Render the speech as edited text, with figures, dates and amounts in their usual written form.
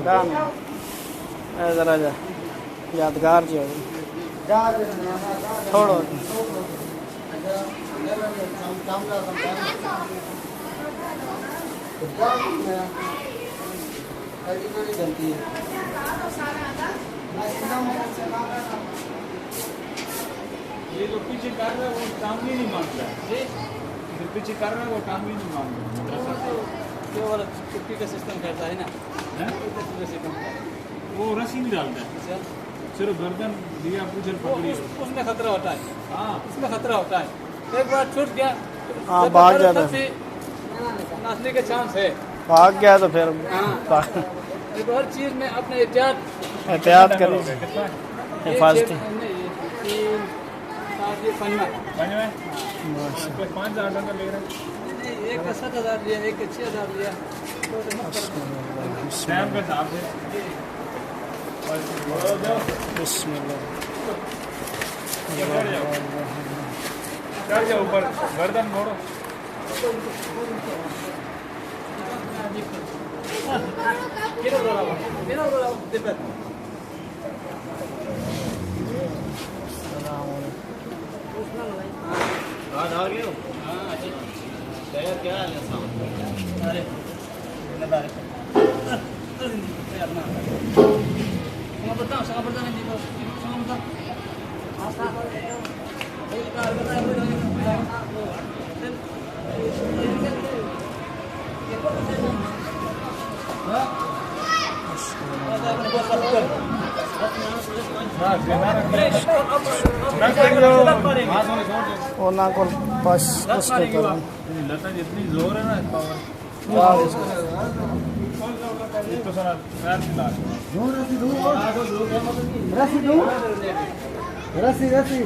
जरा जा यादगार जो छोड़ो ये जो पीछे कर रहा है वो टांगली नहीं मांगता है, जो पीछे कर रहा है वो टांगली नहीं मांगता। ये वाला चुप्पी का सिस्टम करता है ना, वो रस्सी नहीं डालता है, सिर्फ गर्दन दिया पूछर पकड़ी, उसमें खतरा होता है। हाँ उसमें खतरा होता है, एक बार छूट गया हाँ भाग गया था नाचने के चांस है। भाग गया तो फिर एक हर चीज में अपने एहतियात करें हिफाजती ये पंजा कोई 5,000 टका ले रहा है, एक का 7,000 लिया, एक का 6,000 लिया। टाइम के हिसाब से बिस्मिल्लाह चढ़ जाओ ऊपर, गर्दन मोड़ो। वो ना को पास उसके कर लता जितनी जोर है ना पावर तो सर पैर मिला रसी